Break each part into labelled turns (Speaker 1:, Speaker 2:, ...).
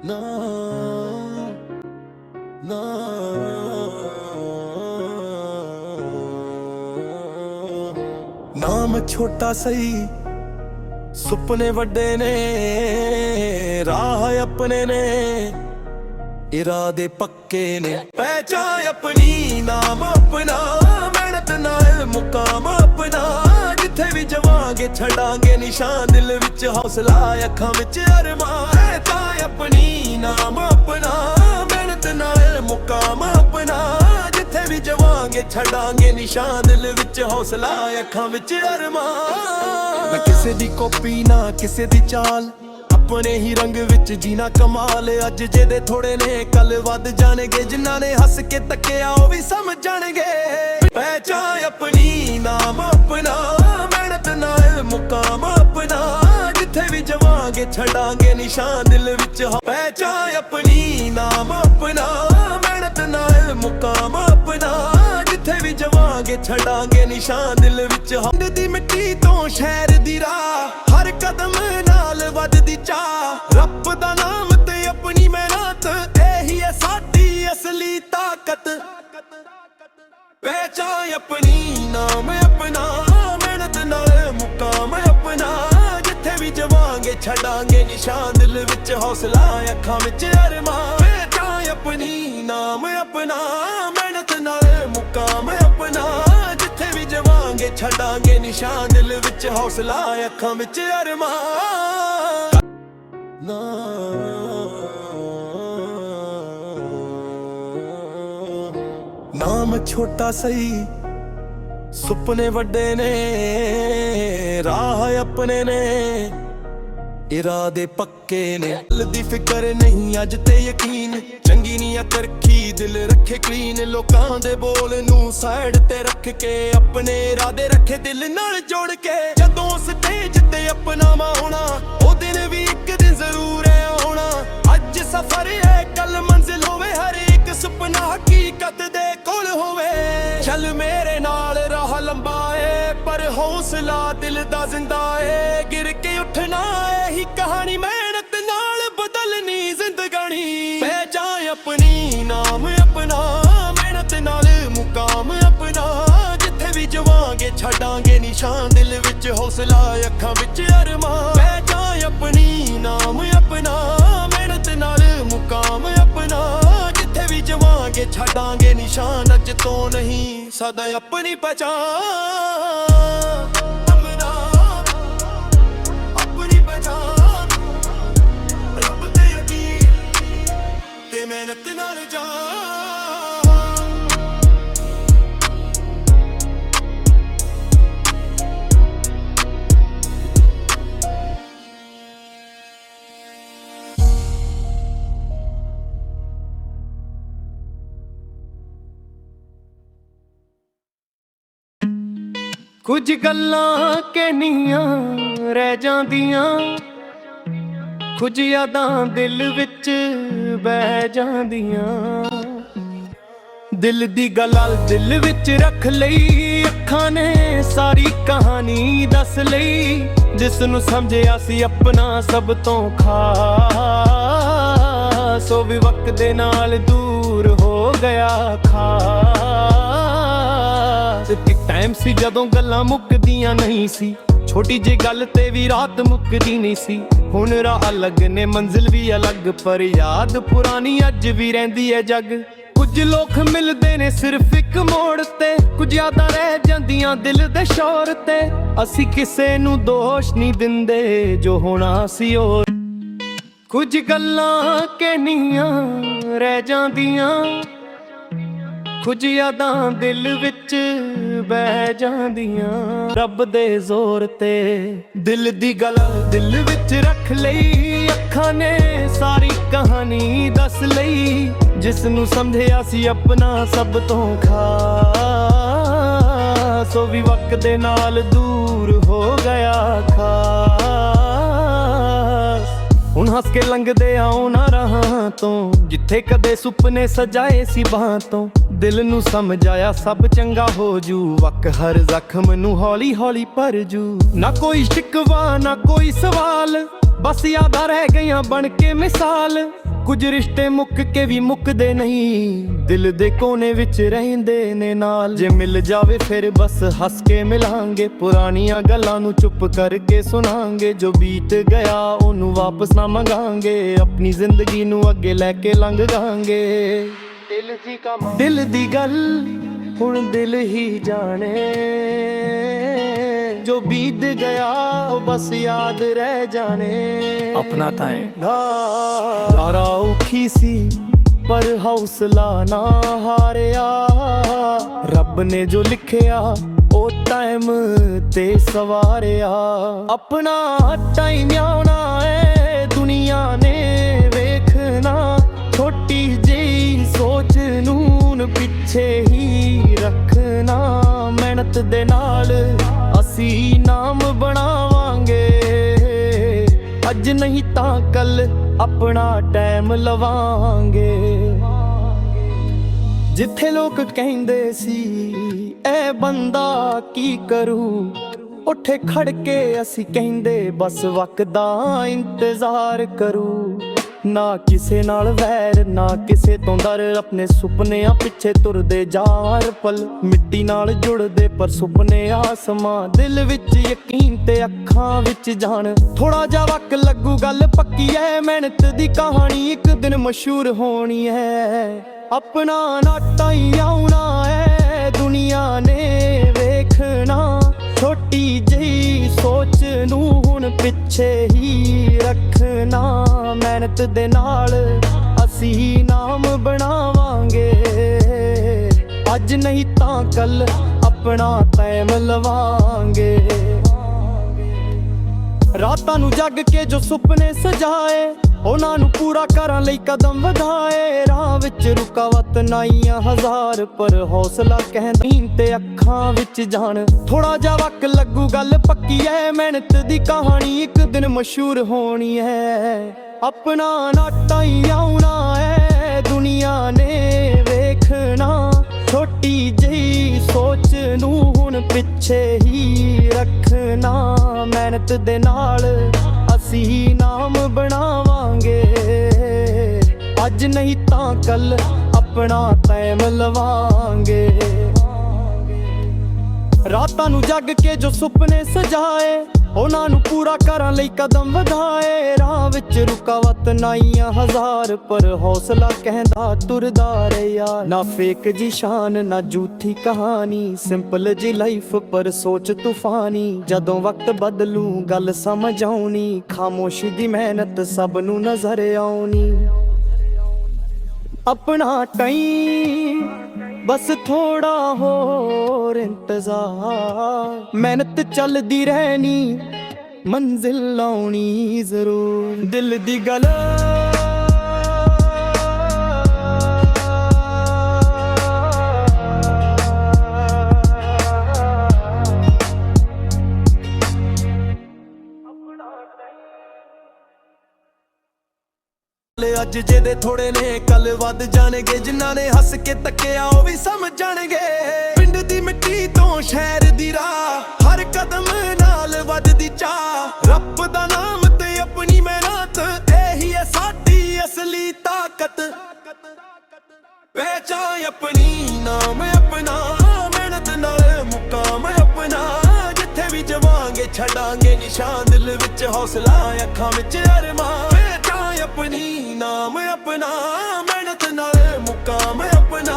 Speaker 1: ਨਾ ਨਾ ਨਾਮ ਛੋਟਾ ਸਹੀ ਸੁਪਨੇ ਵੱਡੇ ਨੇ, ਰਾਹ ਆਪਣੇ ਨੇ, ਇਰਾਦੇ ਪੱਕੇ ਨੇ। ਪਹਿਚਾਨ ਆਪਣੀ ਨਾਮ ਆਪਣਾ, ਮਿਹਨਤ ਨਾਲ ਮੁਕਾਮ ਆਪਣਾ, ਜਿੱਥੇ ਵੀ ਜਾਵਾਂਗੇ ਛੱਡਾਂਗੇ ਨਿਸ਼ਾਨ, ਦਿਲ ਵਿੱਚ ਹੌਸਲਾ ਅੱਖਾਂ ਵਿੱਚ ਅਰਮਾਨ। ਪਹਿਚਾਨ ਆਪਣੀ ਨਾਮ ਆਪਣਾ, ਮਿਹਨਤ ਨਾਲ ਮੁਕਾਮ ਆਪਣਾ, ਜਿੱਥੇ ਵੀ ਜਾਵਾਂਗੇ ਛੱਡਾਂਗੇ ਨਿਸ਼ਾਨ, ਦਿਲ ਵਿੱਚ ਹੌਸਲਾ ਅੱਖਾਂ ਵਿੱਚ ਅਰਮਾਨ। ਨਾ ਕਿਸੇ ਦੀ ਕਾਪੀ ਨਾ ਕਿਸੇ ਦੀ ਚਾਲ, ਆਪਣੇ ਹੀ ਰੰਗ ਵਿੱਚ ਜੀਣਾ ਕਮਾਲ। ਅੱਜ ਜਿਹਦੇ ਥੋੜੇ ਨੇ ਕੱਲ ਵੱਧ ਜਾਣਗੇ, ਜਿਨ੍ਹਾਂ ਨੇ ਹੱਸ ਕੇ ਤੱਕਿਆ ਉਹ ਵੀ ਸਮਝ ਜਾਣਗੇ। ਪਹਿਚਾਨ ਆਪਣੀ ਨਾਮ ਆਪਣਾ, ਮਿਹਨਤ ਨਾਲ ਮੁਕਾਮ ਆਪਣਾ, ਜਿੱਥੇ ਵੀ ਜਾਵਾਂਗੇ ਛੱਡਾਂਗੇ ਨਿਸ਼ਾਨ, ਦਿਲ ਵਿੱਚ ਪਹਿਚਾਨ ਆਪਣੀ ਨਾਮ ਆਪਣਾ, ਮਿਹਨਤ ਨਾਲ ਮੁਕਾਮ ਆਪਣਾ, ਜਿੱਥੇ ਵੀ ਜਾਵਾਂਗੇ ਛੱਡਾਂਗੇ ਨਿਸ਼ਾਨ, ਦਿਲ ਵਿੱਚ ਹੰਦ ਦੀ ਮਿੱਟੀ ਤੋਂ ਸ਼ਹਿਰ ਦੀ ਰਾਹ, ਹਰ ਕਦਮ ਨਾਲ ਵੱਧਦੀ ਚਾਹ। ਰੱਬ ਦਾ ਨਾਮ ਤੇ ਆਪਣੀ ਮਿਹਨਤ, ਇਹੀ ਹੈ ਸਾਡੀ ਅਸਲੀ ਤਾਕਤ। ਪਹਿਚਾਨ ਆਪਣੀ ਨਾਮ ਆਪਣਾ, ਮਿਹਨਤ ਨਾਲ ਮੁਕਾਮ ਆਪਣਾ, ਜਿੱਥੇ ਵੀ ਜਾਵਾਂਗੇ ਛੱਡਾਂਗੇ ਨਿਸ਼ਾਨ, ਦਿਲ ਵਿੱਚ ਹੌਸਲਾ ਅੱਖਾਂ ਵਿੱਚ ਅਰਮਾਨ। ਪਹਿਚਾਨ ਆਪਣੀ ਨਾਮ ਆਪਣਾ, ਮਿਹਨਤ ਨਾਲ ਮੁਕਾਮ ਆਪਣਾ, ਜਿੱਥੇ ਵੀ ਜਾਵਾਂਗੇ ਛੱਡਾਂਗੇ ਨਿਸ਼ਾਨ, ਦਿਲ ਵਿੱਚ ਹੌਸਲਾ ਅੱਖਾਂ ਵਿੱਚ ਅਰਮਾਨ। ਨਾ ਨਾਮ ਛੋਟਾ ਸਹੀ ਸੁਪਨੇ ਵੱਡੇ ਨੇ, ਰਾਹ ਆਪਣੇ ਨੇ, ਇਰਾਦੇ ਪੱਕੇ ਨੇ। ਦਿਲ ਦੀ ਫਿਕਰ ਨਹੀਂ ਅੱਜ ਤੇ ਯਕੀਨ, ਚੰਗੀ ਨੀਅਤ ਰੱਖੀ ਦਿਲ ਰੱਖੇ ਕਲੀਨ। ਲੋਕਾਂ ਦੇ ਬੋਲ ਨੂੰ ਸਾਈਡ ਤੇ ਰੱਖ ਕੇ, ਆਪਣੇ ਇਰਾਦੇ ਰੱਖੇ ਦਿਲ ਨਾਲ ਜੋੜ ਕੇ। ਜਦੋਂ ਸਟੇਜ ਤੇ ਆਪਣਾ ਹੋਣਾ, ਉਹ ਦਿਨ ਵੀ ਇੱਕ ਦਿਨ ਜ਼ਰੂਰ ਆਉਣਾ। ਅੱਜ ਸਫ਼ਰ ਹੈ ਕੱਲ ਮੰਜ਼ਿਲ ਹੋਵੇ, ਹਰ ਇੱਕ ਸੁਪਨਾ ਹਕੀਕਤ ਦੇ ਕੋਲ ਹੋਵੇ। ਚੱਲ ਮੇਰੇ ਨਾਲ ਰਾਹ ਲੰਬਾ ਏ, ਪਰ ਹੌਸਲਾ ਦਿਲ ਦਾ ਜ਼ਿੰਦਾ ਏ। ਗਿਰ ਕੇ ਉੱਠਣਾ ਇਹੀ ਕਹਾਣੀ, ਮਿਹਨਤ ਨਾਲ ਬਦਲਣੀ ਜ਼ਿੰਦਗਾਨੀ। ਪਹਿਚਾਨ ਆਪਣੀ ਨਾਮ ਆਪਣਾ, ਮਿਹਨਤ ਨਾਲ ਮੁਕਾਮ ਆਪਣਾ, ਜਿੱਥੇ ਵੀ ਜਾਵਾਂਗੇ ਛੱਡਾਂਗੇ ਨਿਸ਼ਾਨ, ਦਿਲ ਵਿੱਚ ਹੌਸਲਾ ਅੱਖਾਂ ਵਿੱਚ ਅਰਮਾਨ। ਪਹਿਚਾਨ ਆਪਣੀ ਨਾਮ ਆਪਣਾ, ਮਿਹਨਤ ਨਾਲ ਮੁਕਾਮ ਆਪਣਾ, ਜਿੱਥੇ ਵੀ ਜਾਵਾਂਗੇ ਛੱਡਾਂਗੇ ਨਿਸ਼ਾਨ। ਅੱਜ ਤੋਂ ਨਹੀਂ ਸਦਾ ਆਪਣੀ ਪਹਿਚਾਨ, ਆਪਣੀ ਪਹਿਚਾਨ, ਰੱਬ ਤੇ ਯਕੀਨ ਤੇ ਮਿਹਨਤ ਨਾਲ ਜਾਨ।
Speaker 2: ਕੁਝ ਗੱਲਾਂ ਕਹਿਣੀਆਂ ਰਹਿ ਜਾਂਦੀਆਂ, ਕੁਝ ਯਾਦਾਂ ਦਿਲ ਵਿੱਚ ਬਹਿ ਜਾਂਦੀਆਂ। ਦਿਲ ਦੀ ਗੱਲ ਦਿਲ ਵਿੱਚ ਰੱਖ ਲਈ, ਅੱਖਾਂ ਨੇ ਸਾਰੀ ਕਹਾਣੀ ਦੱਸ ਲਈ। ਜਿਸ ਨੂੰ ਸਮਝਿਆ ਸੀ ਆਪਣਾ ਸਭ ਤੋਂ ਖਾਸ, ਉਹ ਵੀ ਵਕਤ ਦੇ ਨਾਲ ਦੂਰ ਹੋ ਗਿਆ ਖਾਸ। ਇੱਕ ਟਾਈਮ ਸੀ ਜਦੋਂ ਗੱਲਾਂ ਮੁੱਕਦੀਆਂ ਨਹੀਂ ਸੀ, ਛੋਟੀ ਜਿਹੀ ਗੱਲ ਤੇ ਵੀ ਰਾਤ ਮੁੱਕਦੀ ਨਹੀਂ ਸੀ। ਹੁਣ ਰਾਹ ਅਲੱਗ ਨੇ ਮੰਜ਼ਿਲ ਵੀ ਅਲੱਗ, ਪਰ ਯਾਦ ਪੁਰਾਣੀ ਅੱਜ ਵੀ ਰਹਿੰਦੀ ਹੈ ਜੱਗ। ਕੁਝ ਲੋਕ ਮਿਲਦੇ ਨੇ ਸਿਰਫ ਇੱਕ ਮੋੜ ਤੇ, ਕੁਝ ਯਾਦਾਂ ਰਹਿ ਜਾਂਦੀਆਂ ਦਿਲ ਦੇ ਸ਼ੋਰ ਤੇ। ਅਸੀਂ ਕਿਸੇ ਨੂੰ ਦੋਸ਼ ਨਹੀਂ ਦਿੰਦੇ, ਜੋ ਹੋਣਾ ਸੀ ਉਹ। ਕੁਝ ਗੱਲਾਂ ਕਹਿਣੀਆਂ ਰਹਿ ਜਾਂਦੀਆਂ, ਕੁਝ ਯਾਦਾਂ ਦਿਲ ਵਿੱਚ ਬਹਿ ਜਾਂਦੀਆਂ। ਰੱਬ ਦੇ ਜ਼ੋਰ ਤੇ ਦਿਲ ਦੀ ਗੱਲ ਦਿਲ ਵਿੱਚ ਰੱਖ ਲਈ, ਅੱਖਾਂ ਨੇ ਸਾਰੀ ਕਹਾਣੀ ਦੱਸ ਲਈ। ਜਿਸ ਨੂੰ ਸਮਝਿਆ ਸੀ ਆਪਣਾ ਸਭ ਤੋਂ ਖਾਸ, ਉਹ ਵੀ ਵਕਤ ਦੇ ਨਾਲ ਦੂਰ ਹੋ ਗਿਆ ਖਾਸ। ਹੁਣ ਹੱਸ ਕੇ ਲੰਘਦੇ ਆ ਉਹਨਾਂ ਰਾਹਾਂ ਤੋਂ, ਜਿੱਥੇ ਕਦੇ ਸੁਪਨੇ ਸਜਾਏ ਸੀ ਬਾਹਾਂ ਤੋਂ। ਦਿਲ ਨੂੰ ਸਮਝ ਆਇਆ ਸਭ ਚੰਗਾ ਹੋ ਜੂ, ਵਕ ਹਰ ਜ਼ਖਮ ਨੂੰ ਹੌਲੀ ਹੌਲੀ ਭਰ ਜੂ। ਨਾ ਕੋਈ ਸ਼ਿਕਵਾ ਨਾ ਕੋਈ ਸਵਾਲ, ਬਸ ਯਾਦਾਂ ਰਹਿ ਗਈਆਂ ਬਣ ਕੇ ਮਿਸਾਲ। ਕੁਝ ਰਿਸ਼ਤੇ ਮੁੱਕ ਕੇ ਵੀ ਮੁੱਕਦੇ ਨਹੀਂ, ਦਿਲ ਦੇ ਕੋਨੇ ਵਿੱਚ ਰਹਿੰਦੇ ਨੇ ਨਾਲ। ਜੇ ਮਿਲ ਜਾਵੇ ਫਿਰ ਬਸ ਹੱਸ ਕੇ ਮਿਲਾਂਗੇ, ਪੁਰਾਣੀਆਂ ਗੱਲਾਂ ਨੂੰ ਚੁੱਪ ਕਰਕੇ ਸੁਣਾਂਗੇ। ਜੋ ਬੀਤ ਗਿਆ ਉਹਨੂੰ ਵਾਪਸ ਨਾ ਮੰਗਾਂਗੇ, ਆਪਣੀ ਜ਼ਿੰਦਗੀ ਨੂੰ ਅੱਗੇ ਲੈ ਕੇ ਲੰਘਾਂਗੇ। ਦਿਲ ਦੀ ਗੱਲ ਹੁਣ ਦਿਲ ਹੀ ਜਾਣੇ, ਜੋ ਬੀਤ ਗਿਆ ਉਹ ਬਸ ਯਾਦ ਰਹਿ ਜਾਣੇ।
Speaker 1: ਆਪਣਾ ਤਾਂ ਹੈ
Speaker 2: ਸਾਰਾ ਔਖੀ ਸੀ ਪਰ ਹੌਸਲਾ ਨਾ ਹਾਰਿਆ, ਰੱਬ ਨੇ ਜੋ ਲਿਖਿਆ ਉਹ ਟਾਈਮ ਤੇ ਸਵਾਰਿਆ। ਆਪਣਾ ਟਾਈਮ ਆਉਣਾ ਏ ਦੁਨੀਆ ਨੇ ਵੇਖਣਾ, ਛੋਟੀ ਜਿਹੀ ਸੋਚ ਨੂੰ ਪਿੱਛੇ ਹੀ ਰੱਖਣਾ। ਮਿਹਨਤ ਦੇ ਨਾਲ ਅਸੀਂ ਨਾਮ ਬਣਾਵਾਂਗੇ, ਅੱਜ ਨਹੀਂ ਤਾਂ ਕੱਲ ਆਪਣਾ ਟਾਈਮ ਲਵਾਂਗੇ। ਜਿੱਥੇ ਲੋਕ ਕਹਿੰਦੇ ਸੀ ਇਹ ਬੰਦਾ ਕੀ ਕਰੂ, ਉੱਠੇ ਖੜ ਕੇ ਅਸੀਂ ਕਹਿੰਦੇ ਬਸ ਵਕਤ ਦਾ ਇੰਤਜ਼ਾਰ ਕਰੂ। ਨਾ ਕਿਸੇ ਨਾਲ ਵੈਰ ਨਾ ਕਿਸੇ ਤੋਂ ਡਰ, ਆਪਣੇ ਸੁਪਨਿਆਂ ਪਿੱਛੇ ਤੁਰਦੇ ਜਾਰ ਪਲ। ਮਿੱਟੀ ਨਾਲ ਜੁੜਦੇ ਪਰ ਸੁਪਨੇ ਆਸਮਾਂ, ਦਿਲ ਵਿੱਚ ਯਕੀਨ ਤੇ ਅੱਖਾਂ ਵਿੱਚ ਜਾਨ। ਥੋੜਾ ਜਿਹਾ ਵਕਤ ਲੱਗੂ ਗੱਲ ਪੱਕੀ ਐ, ਮਿਹਨਤ ਦੀ ਕਹਾਣੀ ਇੱਕ ਦਿਨ ਮਸ਼ਹੂਰ ਹੋਣੀ ਹੈ। ਆਪਣਾ ਨਾਟਾ ਹੀ ਆਉਣਾ ਏ ਦੁਨੀਆ ਨੇ ਵੇਖਣਾ, ਛੋਟੀ ਜਿਹੀ ਸੋਚ ਨੂੰ ਹੁਣ ਪਿੱਛੇ ਹੀ ਰੱਖਣਾ। ਮਿਹਨਤ ਦੇ ਨਾਲ ਅਸੀਂ ਨਾਮ ਬਣਾਵਾਂਗੇ, ਅੱਜ ਨਹੀਂ ਤਾਂ ਕੱਲ ਆਪਣਾ ਟਾਈਮ ਲਵਾਂਗੇ। ਰਾਤਾਂ ਨੂੰ ਜਗ ਕੇ ਜੋ ਸੁਪਨੇ ਸਜਾਏ, ਉਹਨਾਂ ਨੂੰ ਪੂਰਾ ਕਰਨ ਲਈ ਕਦਮ ਵਧਾਏ। ਰਾਹ ਵਿੱਚ ਰੁਕਾਵਟ ਨਾਈਆਂ ਹਜ਼ਾਰ, ਪਰ ਹੌਸਲਾ ਕਹਿੰਦਾ ਤੇ ਅੱਖਾਂ ਵਿੱਚ ਜਾਨ। ਥੋੜਾ ਜਿਹਾ ਵਕਤ ਲੱਗੂ ਗੱਲ ਪੱਕੀ ਐ, ਮਿਹਨਤ ਦੀ ਕਹਾਣੀ ਇੱਕ ਦਿਨ ਮਸ਼ਹੂਰ ਹੋਣੀ ਹੈ। ਆਪਣਾ ਨਾਟਾ ਹੀ ਆਉਣਾ ਏ ਦੁਨੀਆ ਨੇ ਵੇਖਣਾ, ਛੋਟੀ ਜਿਹੀ ਸੋਚ ਨੂੰ ਹੁਣ ਪਿੱਛੇ ਹੀ ਰੱਖਣਾ। ਮਿਹਨਤ ਦੇ ਨਾਲ ਅਸੀਂ ਨਾਮ ਬਣਾਵਾਂਗੇ, ਅੱਜ ਨਹੀਂ ਤਾਂ ਕੱਲ ਆਪਣਾ ਟਾਈਮ ਲਵਾਂਗੇ। ਰਾਤਾਂ ਨੂੰ ਜਗ ਕੇ ਜੋ ਸੁਪਨੇ ਸਜਾਏ, ਉਹਨਾਂ ਨੂੰ ਪੂਰਾ ਕਰਨ ਲਈ ਕਦਮ ਵਧਾਏ। ਰਾਹ ਵਿੱਚ ਰੁਕਾਵਟ ਨਾਈਆਂ ਹਜ਼ਾਰ, ਪਰ ਹੌਸਲਾ ਕਹਿੰਦਾ ਤੁਰਦਾ ਰਿਹਾ। ਨਾ ਫੇਕ ਜੀ ਸ਼ਾਨ ਨਾ ਝੂਠੀ ਕਹਾਣੀ, ਸਿੰਪਲ ਜੀ ਲਾਈਫ ਪਰ ਸੋਚ ਤੂਫਾਨੀ। ਜਦੋਂ ਵਕਤ ਬਦਲੂ ਗੱਲ ਸਮਝ ਆਉਣੀ, ਖਾਮੋਸ਼ੀ ਦੀ ਮਿਹਨਤ ਸਭ ਨੂੰ ਨਜ਼ਰ ਆਉਣੀ। ਆਪਣਾ ਟਾਈਮ ਬਸ ਥੋੜਾ ਹੋਰ ਇੰਤਜ਼ਾਰ, ਮਿਹਨਤ ਚੱਲਦੀ ਰਹਿਣੀ ਮੰਜ਼ਿਲ ਆਉਣੀ ਜ਼ਰੂਰ। ਦਿਲ ਦੀ ਗੱਲ
Speaker 1: ਅੱਜ ਜਿਹਦੇ ਥੋੜੇ ਨੇ ਕੱਲ ਵੱਧ ਜਾਣਗੇ, ਜਿਨ੍ਹਾਂ ਨੇ ਹੱਸ ਕੇ ਤੱਕਿਆ ਉਹ ਵੀ ਸਮਝ ਜਾਣਗੇ। ਪਿੰਡ ਦੀ ਮਿੱਟੀ ਤੋਂ ਸ਼ਹਿਰ ਦੀ ਰਾਹ, ਹਰ ਕਦਮ ਨਾਲ ਵੱਧਦੀ ਚਾਹ। ਰੱਬ ਦਾ ਨਾਮ ਤੇ ਆਪਣੀ ਮਿਹਨਤ, ਇਹੀ ਹੈ ਸਾਡੀ ਅਸਲੀ ਤਾਕਤ। ਪਹਿਚਾਨ ਆਪਣੀ ਨਾਮ ਆਪਣਾ, ਮਿਹਨਤ ਨਾਲ ਮੁਕਾਮ ਆਪਣਾ। ਜਿੱਥੇ ਵੀ ਜਾਵਾਂਗੇ ਛੱਡਾਂਗੇ ਨਿਸ਼ਾਨ, ਦਿਲ ਵਿੱਚ ਹੌਸਲਾ ਅੱਖਾਂ ਵਿੱਚ ਅਰਮਾਨ। ਪਹਿਚਾਨ ਆਪਣੀ ਨਾਮ ਆਪਣਾ, ਮਿਹਨਤ ਨਾਲ ਮੁਕਾਮ ਆਪਣਾ।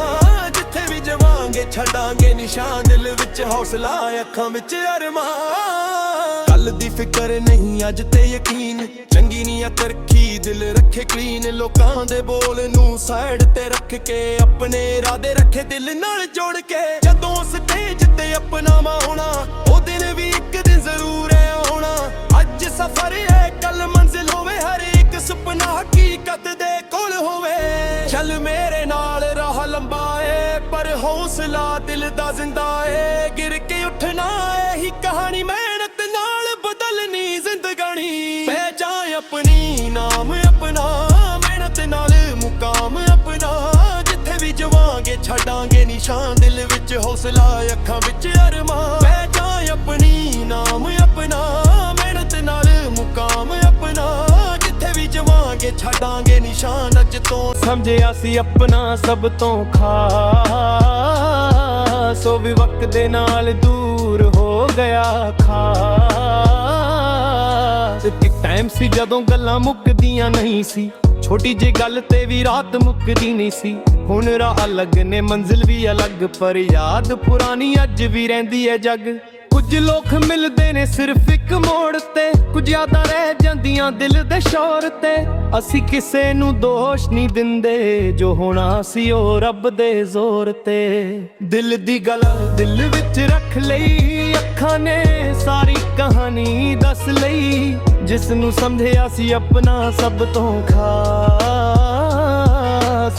Speaker 1: ਜਿੱਥੇ ਵੀ ਜਾਵਾਂਗੇ ਛੱਡਾਂਗੇ ਨਿਸ਼ਾਨ, ਦਿਲ ਵਿੱਚ ਹੌਸਲਾ ਅੱਖਾਂ ਵਿੱਚ ਅਰਮਾਨ। ਕੱਲ ਦੀ ਫਿਕਰ ਨਹੀਂ ਅੱਜ ਤੇ ਯਕੀਨ, ਚੰਗੀ ਨੀਅਤ ਰੱਖੀ ਦਿਲ ਰੱਖੇ ਕਲੀਨ। ਲੋਕਾਂ ਦੇ ਬੋਲ ਨੂੰ ਸਾਈਡ ਤੇ ਰੱਖ ਕੇ, ਆਪਣੇ ਇਰਾਦੇ ਰੱਖੇ ਦਿਲ ਨਾਲ ਜੋੜ ਕੇ। ਜਦੋਂ ਸਟੇਜ ਤੇ ਆਪਣਾ ਆਉਣਾ, ਉਹ ਦਿਨ ਵੀ ਇੱਕ ਦਿਨ ਜ਼ਰੂਰ ਆਉਣਾ। ਅੱਜ ਸਫ਼ਰ ਹੈ ਕੱਲ ਮੰਜ਼ਿਲ ਹੋਵੇ, ਹਰ ਇੱਕ ਸੁਪਨਾ ਹਕੀਕਤ ਦੇ ਕੋਲ ਹੋਵੇ। ਚੱਲ ਮੇਰੇ ਨਾਲ ਰਾਹ ਲੰਬਾ ਏ, ਪਰ ਹੌਸਲਾ ਦਿਲ ਦਾ ਜ਼ਿੰਦਾ ਏ। ਗਿਰ ਕੇ ਉੱਠਣਾ ਇਹੀ ਕਹਾਣੀ, ਮਿਹਨਤ ਨਾਲ ਬਦਲਣੀ ਜ਼ਿੰਦਗਾਨੀ। ਪਹਿਚਾਨ ਆਪਣੀ ਨਾਮ ਆਪਣਾ, ਮਿਹਨਤ ਨਾਲ ਮੁਕਾਮ ਆਪਣਾ। ਜਿੱਥੇ ਵੀ ਜਾਵਾਂਗੇ ਛੱਡਾਂਗੇ ਨਿਸ਼ਾਨ, ਦਿਲ ਵਿੱਚ ਹੌਸਲਾ ਅੱਖਾਂ ਵਿੱਚ ਅਰਮਾਨ। ਪਹਿਚਾਨ ਆਪਣੀ ਨਾਮ ਆਪਣਾ, ਮਿਹਨਤ ਨਾਲ ਮੁਕਾਮ ਆਪਣਾ। ਜਿੱਥੇ ਵੀ ਜਾਵਾਂਗੇ ਛੱਡਾਂਗੇ ਨਿਸ਼ਾਨ। ਤੋਂ
Speaker 2: ਸਮਝਿਆ ਸੀ ਆਪਣਾ ਸਭ ਤੋਂ ਖਾਸ, ਉਹ ਵੀ ਵਕਤ ਦੇ ਨਾਲ ਦੂਰ ਹੋ ਗਿਆ ਖਾਸ। ਇੱਕ ਟਾਈਮ ਸੀ ਜਦੋਂ ਗੱਲਾਂ ਮੁੱਕਦੀਆਂ ਨਹੀਂ ਸੀ, ਛੋਟੀ ਜਿਹੀ ਗੱਲ ਤੇ ਵੀ ਰਾਤ ਮੁੱਕਦੀ ਨਹੀਂ ਸੀ। ਹੁਣ ਰਾਹ ਅਲੱਗ ਨੇ ਮੰਜ਼ਿਲ ਵੀ ਅਲੱਗ, ਪਰ ਯਾਦ ਪੁਰਾਣੀ ਅੱਜ ਵੀ ਰਹਿੰਦੀ ਹੈ ਜੱਗ। ਕੁਝ ਲੋਕ ਮਿਲਦੇ ਨੇ ਸਿਰਫ ਇੱਕ ਮੋੜ ਤੇ, ਕੁਝ ਯਾਦਾਂ ਰਹਿ ਜਾਂਦੀਆਂ ਦਿਲ ਦੇ ਸ਼ੋਰ ਤੇ। ਅਸੀਂ ਕਿਸੇ ਨੂੰ ਦੋਸ਼ ਨਹੀਂ ਦਿੰਦੇ, ਜੋ ਹੋਣਾ ਸੀ ਉਹ ਰੱਬ ਦੇ ਜ਼ੋਰ ਤੇ। ਦਿਲ ਦੀ ਗੱਲ ਦਿਲ ਵਿੱਚ ਰੱਖ ਲਈ, ਅੱਖਾਂ ਨੇ ਸਾਰੀ ਕਹਾਣੀ ਦੱਸ ਲਈ। ਜਿਸ ਨੂੰ ਸਮਝਿਆ ਸੀ ਆਪਣਾ ਸਭ ਤੋਂ ਖਾਸ,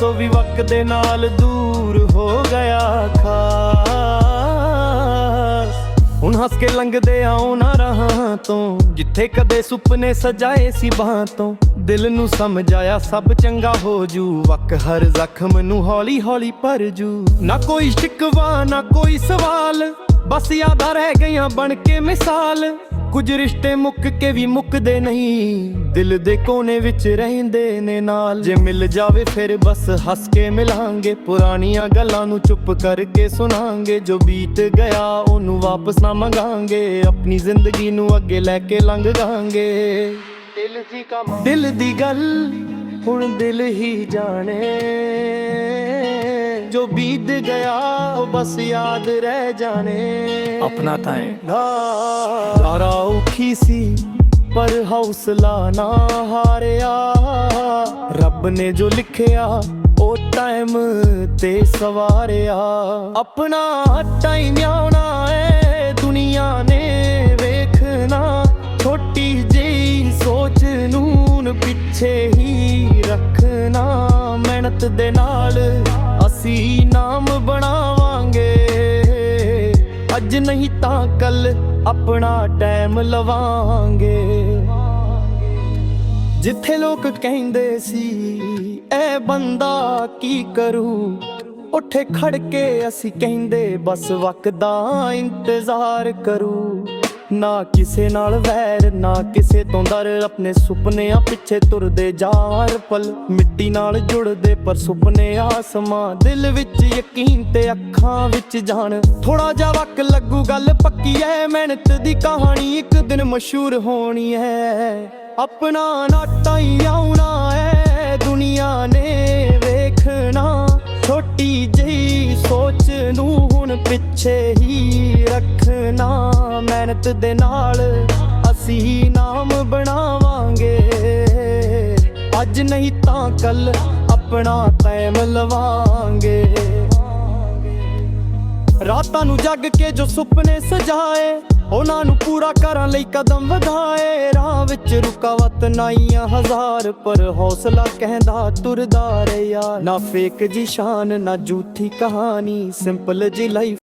Speaker 2: ਉਹ ਵੀ ਵਕਤ ਦੇ ਨਾਲ ਦੂਰ ਹੋ ਗਿਆ ਖਾਸ। ਹੁਣ ਹੱਸ ਕੇ ਲੰਘਦੇ ਆ ਉਹਨਾਂ ਰਾਹਾਂ ਤੋਂ, ਜਿੱਥੇ ਕਦੇ ਸੁਪਨੇ ਸਜਾਏ ਸੀ ਬਾਹਾਂ ਤੋਂ। ਦਿਲ ਨੂੰ ਸਮਝ ਆਇਆ ਸਭ ਚੰਗਾ ਹੋ ਜੂ, ਵਕ ਹਰ ਜ਼ਖਮ ਨੂੰ ਹੌਲੀ ਹੌਲੀ ਭਰ ਜੂ। ਨਾ ਕੋਈ ਸ਼ਿਕਵਾ ਨਾ ਕੋਈ ਸਵਾਲ, ਬਸ ਯਾਦਾਂ ਰਹਿ ਗਈਆਂ ਬਣ ਕੇ ਮਿਸਾਲ। ਕੁਝ ਰਿਸ਼ਤੇ ਮੁੱਕ ਕੇ ਵੀ ਮੁੱਕਦੇ ਨਹੀਂ, ਦਿਲ ਦੇ ਕੋਨੇ ਵਿੱਚ ਰਹਿੰਦੇ ਨੇ ਨਾਲ। ਜੇ ਮਿਲ ਜਾਵੇ ਫਿਰ ਬਸ ਹੱਸ ਕੇ ਮਿਲਾਂਗੇ, ਪੁਰਾਣੀਆਂ ਗੱਲਾਂ ਨੂੰ ਚੁੱਪ ਕਰਕੇ ਸੁਣਾਂਗੇ। ਜੋ ਬੀਤ ਗਿਆ ਉਹਨੂੰ ਵਾਪਸ ਨਾ ਮੰਗਾਂਗੇ, ਆਪਣੀ ਜ਼ਿੰਦਗੀ ਨੂੰ ਅੱਗੇ ਲੈ ਕੇ ਲੰਘਾਂਗੇ। ਦਿਲ ਦੀ ਗੱਲ ਹੁਣ ਦਿਲ ਹੀ ਜਾਣੇ, ਜੋ ਬੀਤ ਗਿਆ ਉਹ ਬਸ ਯਾਦ ਰਹਿ ਜਾਣੇ।
Speaker 1: ਆਪਣਾ ਤਾਂ
Speaker 2: ਸਾਰਾ ਔਖੀ ਸੀ ਪਰ ਹੌਸਲਾ ਨਾ ਹਾਰਿਆ, ਰੱਬ ਨੇ ਜੋ ਲਿਖਿਆ ਉਹ ਟਾਈਮ ਤੇ ਸਵਾਰਿਆ। ਆਪਣਾ ਟਾਈਮ ਆਉਣਾ ਏ ਦੁਨੀਆ ਨੇ ਵੇਖਣਾ, ਛੋਟੀ ਜਿਹੀ ਸੋਚ ਨੂੰ ਪਿੱਛੇ ਹੀ ਰੱਖਣਾ। ਮਿਹਨਤ ਦੇ ਨਾਲ ਅਸੀਂ ਨਾਮ ਬਣਾਵਾਂਗੇ, ਅੱਜ ਨਹੀਂ ਤਾਂ ਕੱਲ ਆਪਣਾ ਟਾਈਮ ਲਵਾਂਗੇ। ਜਿੱਥੇ ਲੋਕ ਕਹਿੰਦੇ ਸੀ ਇਹ ਬੰਦਾ ਕੀ ਕਰੂ, ਉੱਠੇ ਖੜ ਕੇ ਅਸੀਂ ਕਹਿੰਦੇ ਬਸ ਵਕਤ ਦਾ ਇੰਤਜ਼ਾਰ ਕਰੂ। ਨਾ ਕਿਸੇ ਨਾਲ ਵੈਰ ਨਾ ਕਿਸੇ ਤੋਂ ਡਰ, ਆਪਣੇ ਸੁਪਨਿਆਂ ਪਿੱਛੇ ਤੁਰਦੇ ਜਾ ਹਰ ਪਲ। ਮਿੱਟੀ ਨਾਲ ਜੁੜਦੇ ਪਰ ਸੁਪਨੇ ਆਸਮਾਂ, ਦਿਲ ਵਿੱਚ ਯਕੀਨ ਤੇ ਅੱਖਾਂ ਵਿੱਚ ਜਾਨ। ਥੋੜਾ ਜਿਹਾ ਵਕਤ ਲੱਗੂ ਗੱਲ ਪੱਕੀ ਐ, ਮਿਹਨਤ ਦੀ ਕਹਾਣੀ ਇੱਕ ਦਿਨ ਮਸ਼ਹੂਰ ਹੋਣੀ ਹੈ। ਆਪਣਾ ਨਾਟਾ ਹੀ ਆਉਣਾ ਐ ਦੁਨੀਆ ਨੇ ਵੇਖਣਾ, ਛੋਟੀ ਜਿਹੀ ਸੋਚ ਨੂੰ ਹੁਣ ਪਿੱਛੇ ਹੀ ਰੱਖਣਾ। ਮਿਹਨਤ ਦੇ ਨਾਲ ਅਸੀਂ ਨਾਮ ਬਣਾਵਾਂਗੇ, ਅੱਜ ਨਹੀਂ ਤਾਂ ਕੱਲ ਆਪਣਾ ਟਾਈਮ ਲਵਾਂਗੇ। ਰਾਤਾਂ ਨੂੰ ਜਗ ਕੇ ਜੋ ਸੁਪਨੇ ਸਜਾਏ, ਉਹਨਾਂ ਨੂੰ ਪੂਰਾ ਕਰਨ ਲਈ ਕਦਮ ਵਧਾਏ। ਰਾਹ ਵਿੱਚ ਰੁਕਾਵਟ ਨਾਈਆਂ ਹਜ਼ਾਰ, ਪਰ ਹੌਸਲਾ ਕਹਿੰਦਾ ਤੁਰਦਾ ਰਿਹਾ। ਨਾ ਫੇਕ ਜੀ ਸ਼ਾਨ ਨਾ ਝੂਠੀ ਕਹਾਣੀ, ਸਿੰਪਲ ਜੀ ਲਾਈਫ